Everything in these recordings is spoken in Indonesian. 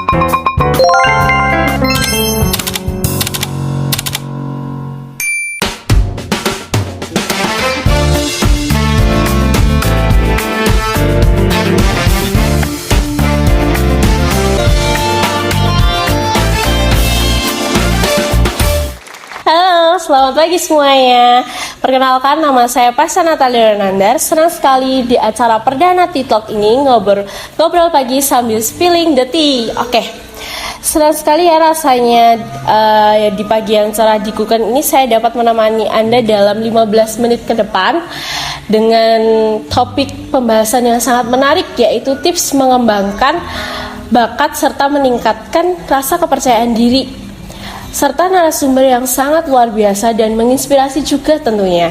Selamat pagi semuanya. Perkenalkan, nama saya Pasha Natalia Renandar. Senang sekali di acara perdana Tea Talk ini ngobrol pagi sambil spilling the tea. Oke. Senang sekali ya rasanya di pagi yang cerah di Kuken ini saya dapat menemani Anda dalam 15 menit ke depan dengan topik pembahasan yang sangat menarik, yaitu tips mengembangkan bakat serta meningkatkan rasa kepercayaan diri, serta narasumber yang sangat luar biasa dan menginspirasi juga tentunya.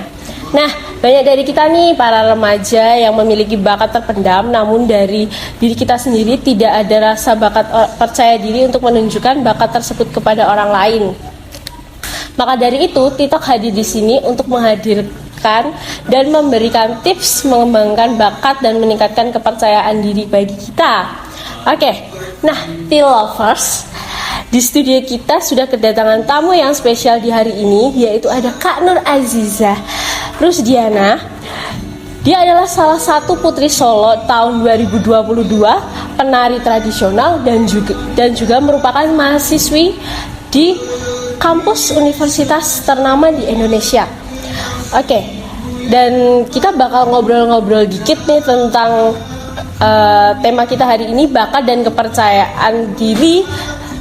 Nah, banyak dari kita nih para remaja yang memiliki bakat terpendam, namun dari diri kita sendiri tidak ada rasa bakat percaya diri untuk menunjukkan bakat tersebut kepada orang lain. Maka dari itu, Titok hadir di sini untuk menghadirkan dan memberikan tips mengembangkan bakat dan meningkatkan kepercayaan diri bagi kita. Oke, nah Tea Lovers, di studio kita sudah kedatangan tamu yang spesial di hari ini, yaitu ada Kak Nur Aziza Rusdiana. Dia adalah salah satu putri Solo tahun 2022, penari tradisional dan juga merupakan mahasiswi di kampus universitas ternama di Indonesia. Oke, dan kita bakal ngobrol-ngobrol dikit nih tentang tema kita hari ini, bakat dan kepercayaan diri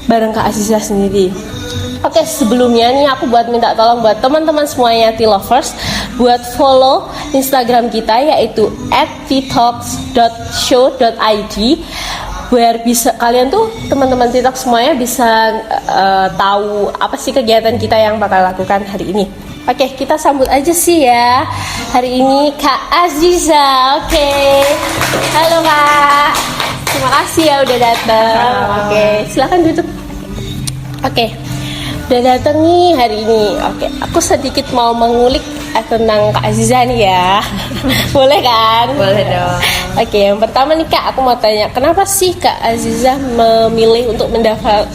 bareng Kak Aziza sendiri. Oke, sebelumnya nih aku minta tolong buat teman-teman semuanya Tea Lovers buat follow Instagram kita, yaitu @teatalks.show.id, biar bisa kalian tuh teman-teman Tea Talks semuanya bisa tahu apa sih kegiatan kita yang bakal lakukan hari ini. Oke, kita sambut aja sih ya hari ini Kak Aziza. Oke. Halo Kak. Terima kasih ya udah datang. Oke, silakan duduk. Oke, udah datang nih hari ini. Oke, aku sedikit mau mengulik tentang Kak Aziza nih ya. Boleh kan? Boleh dong. Oke, yang pertama nih Kak, aku mau tanya, kenapa sih Kak Aziza memilih untuk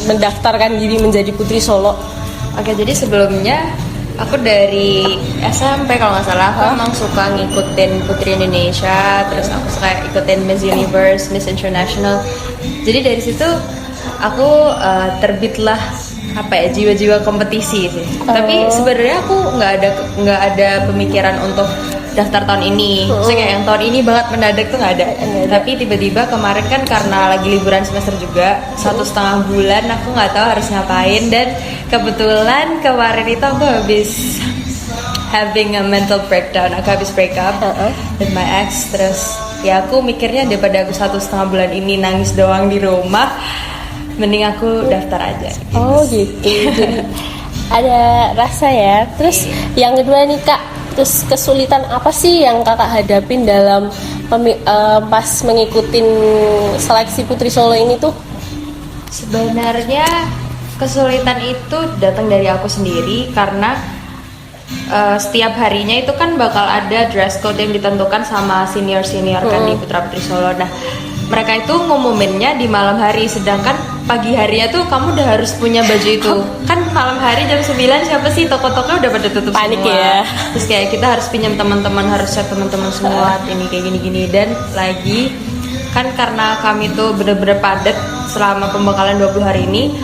mendaftarkan diri menjadi Putri Solo? Oke, jadi sebelumnya aku dari SMP kalau nggak salah, aku emang suka ngikutin Putri Indonesia, terus aku suka ikutin Miss Universe, Miss International. Jadi dari situ aku terbitlah jiwa-jiwa kompetisi sih. Tapi sebenarnya aku nggak ada pemikiran untuk daftar tahun ini. Maksudnya kayak yang tahun ini banget mendadak tuh nggak ada. Tapi tiba-tiba kemarin kan karena lagi liburan semester juga, 1,5 bulan aku nggak tahu harus ngapain, dan kebetulan kemarin itu aku habis having a mental breakdown. Aku habis break up with my ex. Terus ya aku mikirnya daripada aku 1,5 bulan ini nangis doang di rumah, mending aku daftar aja. Oh gitu. Jadi ada rasa ya. Terus yang kedua nih Kak, terus kesulitan apa sih yang kakak hadapin dalam pas mengikuti seleksi Putri Solo ini tuh? Sebenarnya kesulitan itu datang dari aku sendiri, karena setiap harinya itu kan bakal ada dress code yang ditentukan sama senior-senior kan di Putra Putri Solo. Nah, mereka itu ngumuminnya di malam hari, sedangkan pagi harinya tuh kamu udah harus punya baju itu. Kan malam hari jam 9 siapa sih, toko-toko udah pada tutup. Panik semua ya. Terus kayak kita harus pinjam teman-teman, harus chat teman-teman semua, ini kayak gini-gini. Dan lagi kan karena kami tuh bener-bener padat selama pembekalan 20 hari ini,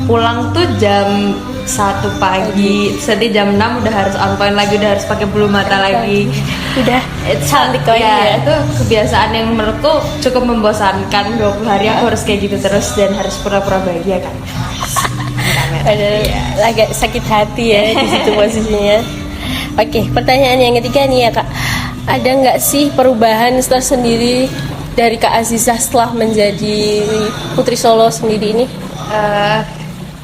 pulang tuh jam 1 pagi, jadi jam 6 udah harus on point lagi, udah harus pakai bulu mata lagi. Udah cantik lagi ya. Itu kebiasaan yang menurutku cukup membosankan. 20 hari aku harus kayak gitu terus dan harus pura-pura bahagia kan. Agak sakit hati ya di situ posisinya. Oke, pertanyaan yang ketiga nih ya Kak, ada nggak sih perubahan tersendiri dari Kak Aziza setelah menjadi Putri Solo sendiri ini?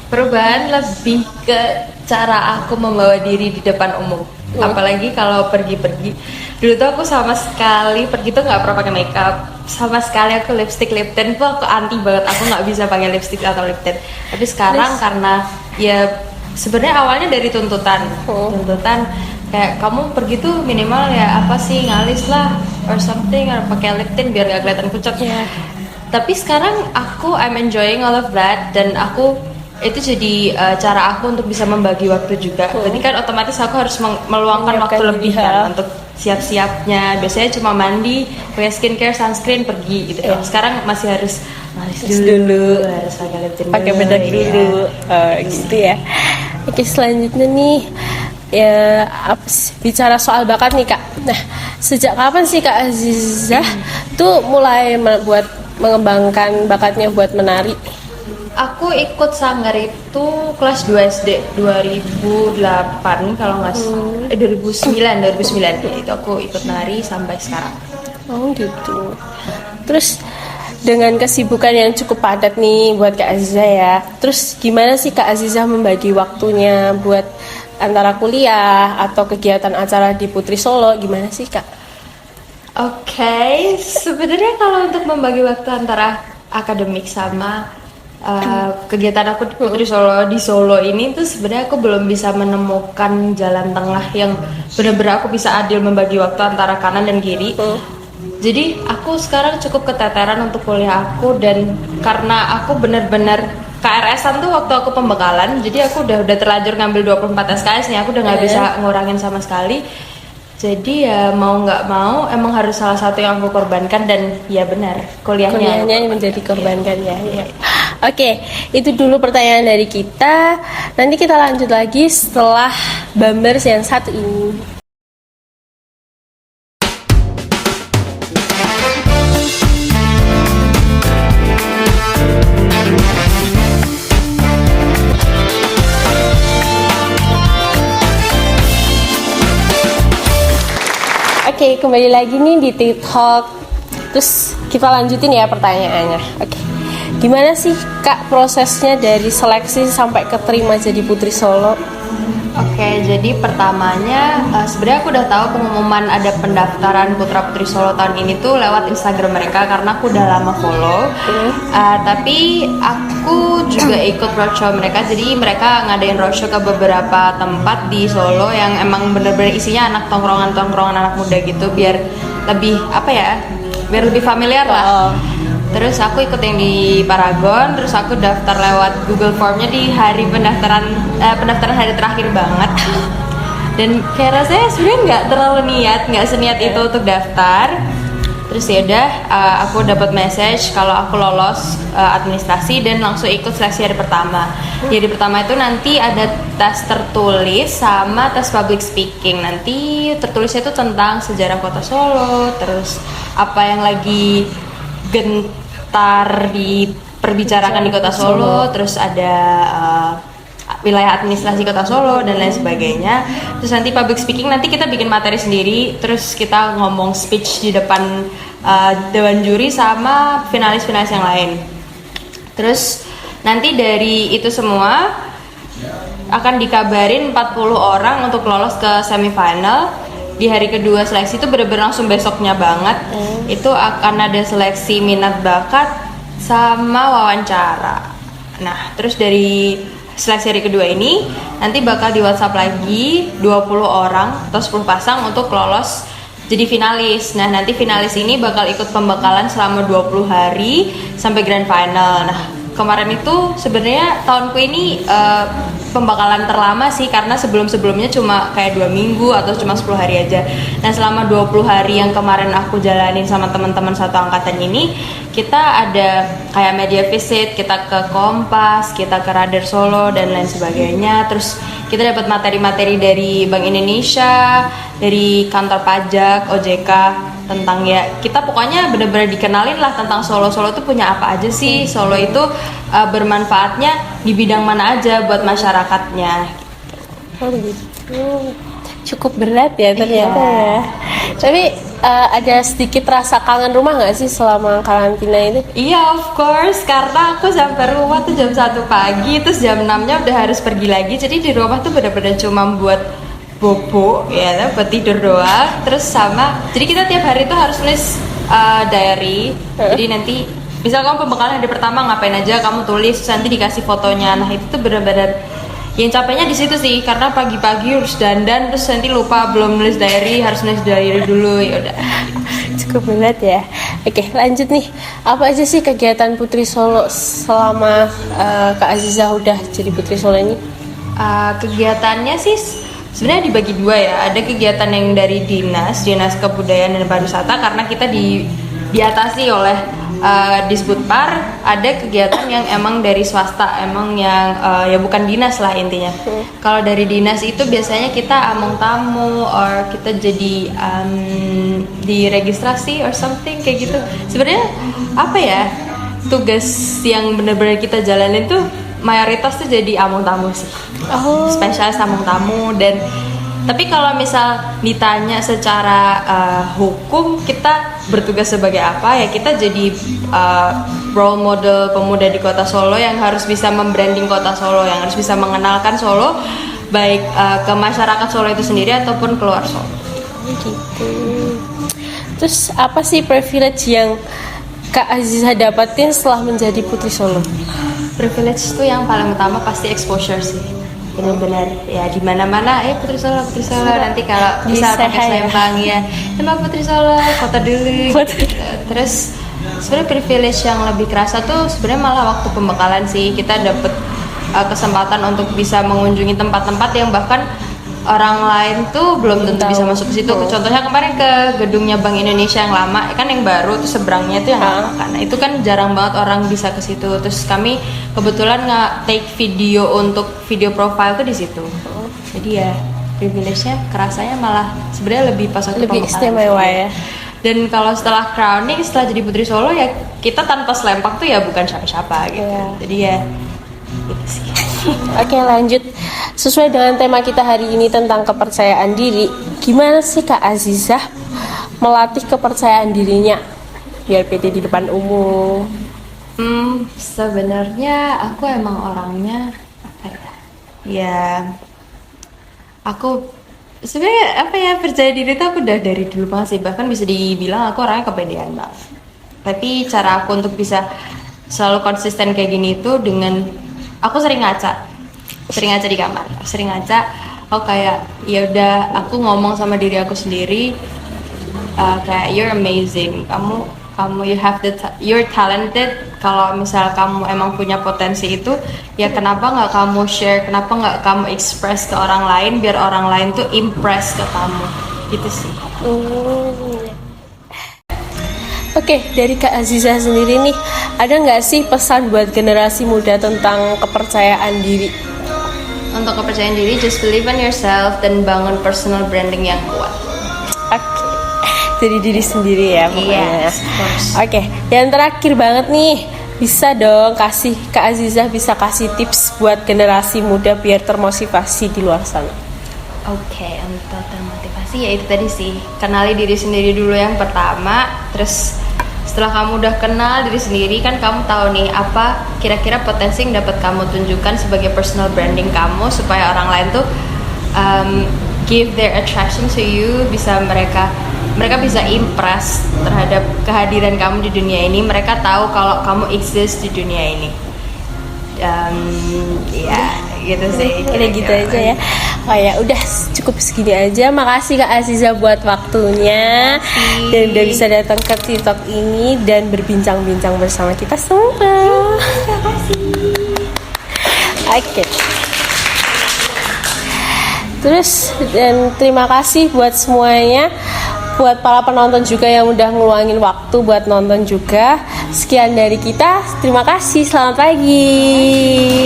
Perubahan lebih ke cara aku membawa diri di depan umum. Apalagi kalau pergi-pergi. Dulu tuh aku sama sekali pergi tuh nggak pernah pakai makeup. Sama sekali aku lipstick lip tint tuh aku anti banget. Aku nggak bisa pakai lipstick atau lip tint. Tapi sekarang karena ya sebenarnya awalnya dari tuntutan. Tuntutan kayak kamu pergi tuh minimal ya apa sih, ngalis lah or something, or pakai lip tint biar nggak kelihatan pucat. Tapi sekarang I'm enjoying all of that, dan itu jadi cara aku untuk bisa membagi waktu juga. Berarti kan otomatis aku harus meluangkan waktu lebih kan untuk siap-siapnya. Biasanya cuma mandi, pakai skincare, sunscreen, pergi gitu. Sekarang masih harus dulu, harus pakai bedak dulu, gitu ya. Oke, selanjutnya nih ya bicara soal bakat nih Kak. Nah, sejak kapan sih Kak Azizah tuh mulai mengembangkan bakatnya buat menari? Aku ikut sanggar itu kelas 2 SD 2008 kalau nggak salah, 2009 itu aku ikut nari sampai sekarang. Oh gitu. Terus dengan kesibukan yang cukup padat nih buat Kak Azizah ya. Terus gimana sih Kak Azizah membagi waktunya buat antara kuliah atau kegiatan acara di Putri Solo? Gimana sih Kak? Oke, sebenarnya kalau untuk membagi waktu antara akademik sama kegiatan aku di Putri Solo di Solo ini tuh sebenarnya aku belum bisa menemukan jalan tengah yang benar-benar aku bisa adil membagi waktu antara kanan dan kiri. Jadi aku sekarang cukup keteteran untuk kuliah aku, dan karena aku benar-benar KRS-an tuh waktu aku pembekalan, jadi aku udah terlanjur ngambil 24 SKS nih, aku udah nggak bisa ngurangin sama sekali. Jadi ya mau nggak mau emang harus salah satu yang aku korbankan, dan ya benar kuliahnya yang menjadi korbankan ya. Oke, itu dulu pertanyaan dari kita. Nanti kita lanjut lagi setelah Bambers yang satu ini. Oke, kembali lagi nih di TikTok. Terus kita lanjutin ya pertanyaannya. Oke. Gimana sih Kak prosesnya dari seleksi sampai keterima jadi Putri Solo? Oke, jadi pertamanya sebenarnya aku udah tahu pengumuman ada pendaftaran Putra Putri Solo tahun ini tuh lewat Instagram mereka karena aku udah lama follow. Tapi aku juga ikut roadshow mereka, jadi mereka ngadain roadshow ke beberapa tempat di Solo yang emang bener-bener isinya anak tongkrongan anak muda gitu, biar lebih biar lebih familiar lah. Terus aku ikut yang di Paragon, terus aku daftar lewat Google Formnya di hari pendaftaran hari terakhir banget. Dan kayak rasanya sebenarnya nggak terlalu nggak seniat itu untuk daftar. Terus ya udah, aku dapat message kalau aku lolos administrasi dan langsung ikut seleksi hari pertama. Jadi pertama itu nanti ada tes tertulis sama tes public speaking. Nanti tertulisnya itu tentang sejarah kota Solo, terus apa yang lagi gentar diperbicarakan di kota Solo, terus ada wilayah administrasi kota Solo dan lain sebagainya. Terus nanti public speaking, nanti kita bikin materi sendiri, terus kita ngomong speech di depan dewan juri sama finalis-finalis yang lain. Terus nanti dari itu semua akan dikabarin 40 orang untuk lolos ke semifinal. Di hari kedua seleksi itu bener-bener langsung besoknya banget. Itu akan ada seleksi minat bakat sama wawancara. Nah, terus dari seleksi hari kedua ini nanti bakal di WhatsApp lagi 20 orang atau 10 pasang untuk lolos jadi finalis. Nah, nanti finalis ini bakal ikut pembekalan selama 20 hari sampai grand final. Nah, kemarin itu sebenarnya tahunku ini pembekalan terlama sih, karena sebelum-sebelumnya cuma kayak 2 minggu atau cuma 10 hari aja. Nah, selama 20 hari yang kemarin aku jalanin sama teman-teman satu angkatan ini, kita ada kayak media visit, kita ke Kompas, kita ke Radar Solo dan lain sebagainya. Terus kita dapat materi-materi dari Bank Indonesia, dari kantor pajak, OJK, tentang ya kita pokoknya benar-benar dikenalin lah tentang Solo. Solo itu punya apa aja sih, Solo itu bermanfaatnya di bidang mana aja buat masyarakatnya. Oh gitu, cukup berat ya ternyata ya. Tapi ada sedikit rasa kangen rumah nggak sih selama karantina itu? Iya, of course, karena aku sampai rumah tuh jam 1 pagi, terus jam 6-nya udah harus pergi lagi. Jadi di rumah tuh benar-benar cuma buat bobo ya, buat tidur doang. Terus jadi kita tiap hari tuh harus nulis diary. Jadi nanti misal kamu pembekalan hari pertama ngapain aja kamu tulis, terus nanti dikasih fotonya. Nah, itu tuh benar-benar yang capeknya di situ sih, karena pagi-pagi harus dandan, terus nanti lupa belum nulis diary, harus nulis diary dulu. Ya udah, cukup berat ya. Oke, lanjut nih. Apa aja sih kegiatan Putri Solo selama Kak Aziza udah jadi Putri Solo ini? Kegiatannya sih sebenarnya dibagi dua ya. Ada kegiatan yang dari dinas kebudayaan dan pariwisata karena kita diatasi oleh Disputpar. Ada kegiatan yang emang dari swasta, emang yang ya bukan dinas lah intinya. Kalau dari dinas itu biasanya kita among tamu or kita jadi diregistrasi or something kayak gitu. Sebenarnya apa ya, tugas yang benar-benar kita jalanin tuh mayoritas tuh jadi among tamu sih. Spesialis among tamu. Dan tapi kalau misal ditanya secara hukum kita bertugas sebagai apa, ya kita jadi role model pemuda di Kota Solo yang harus bisa membranding Kota Solo, yang harus bisa mengenalkan Solo baik ke masyarakat Solo itu sendiri ataupun keluar Solo. Gitu. Terus apa sih privilege yang Kak Aziza dapatin setelah menjadi Putri Solo? Privilege itu yang paling utama pasti exposure sih, benar-benar ya di mana-mana Putri Solo nanti kalau bisa pakai selempang ya nama Putri Solo foto dulu gitu. Terus sebenarnya privilege yang lebih kerasa tuh sebenarnya malah waktu pembekalan sih, kita dapet kesempatan untuk bisa mengunjungi tempat-tempat yang bahkan orang lain tuh belum tentu bisa masuk ke situ. Contohnya kemarin ke gedungnya Bank Indonesia yang lama, kan yang baru tuh seberangnya tuh yang lama kan. Nah, itu kan jarang banget orang bisa ke situ. Terus kami kebetulan take video untuk video profile tuh di situ. Jadi ya privilege-nya kerasanya malah sebenarnya lebih pas waktu lebih istimewa ya. Dan kalau setelah crowning, setelah jadi Putri Solo ya kita tanpa selempang tuh ya bukan siapa-siapa gitu. Jadi ya gitu sih. Oke, lanjut. Sesuai dengan tema kita hari ini tentang kepercayaan diri, gimana sih Kak Azizah melatih kepercayaan dirinya biar pede di depan umum? Sebenarnya aku emang orangnya apa ya? Ya, aku sebenarnya percaya diri itu aku udah dari dulu banget sih. Bahkan bisa dibilang aku orangnya kepedean banget. Tapi cara aku untuk bisa selalu konsisten kayak gini itu dengan aku sering ngaca di kamar, aku kayak ya udah aku ngomong sama diri aku sendiri kayak you're amazing, kamu you're talented. Kalau misal kamu emang punya potensi itu, ya kenapa nggak kamu share, kenapa nggak kamu express ke orang lain biar orang lain tuh impress ke kamu, gitu sih. Oke, dari Kak Aziza sendiri nih, ada nggak sih pesan buat generasi muda tentang kepercayaan diri? Untuk kepercayaan diri, just believe in yourself dan bangun personal branding yang kuat. Oke, dari diri sendiri ya pokoknya. Yes, of course. Oke, yang terakhir banget nih, bisa dong kasih Kak Aziza bisa kasih tips buat generasi muda biar termotivasi di luar sana. Oke, untuk termotivasi ya itu tadi sih, kenali diri sendiri dulu yang pertama. Terus setelah kamu udah kenal diri sendiri, kan kamu tahu nih apa kira-kira potensi yang dapat kamu tunjukkan sebagai personal branding kamu supaya orang lain tuh give their attraction to you, bisa mereka bisa impress terhadap kehadiran kamu di dunia ini. Mereka tahu kalau kamu exist di dunia ini. Ya gitu sih. Udah gitu aja ya. Oh ya, udah cukup segini aja. Makasih Kak Aziza buat waktunya dan udah bisa datang ke TikTok ini dan berbincang-bincang bersama kita semua. Terima kasih. Oke. Terus dan terima kasih buat semuanya, buat para penonton juga yang udah ngeluangin waktu buat nonton juga. Sekian dari kita. Terima kasih. Selamat pagi.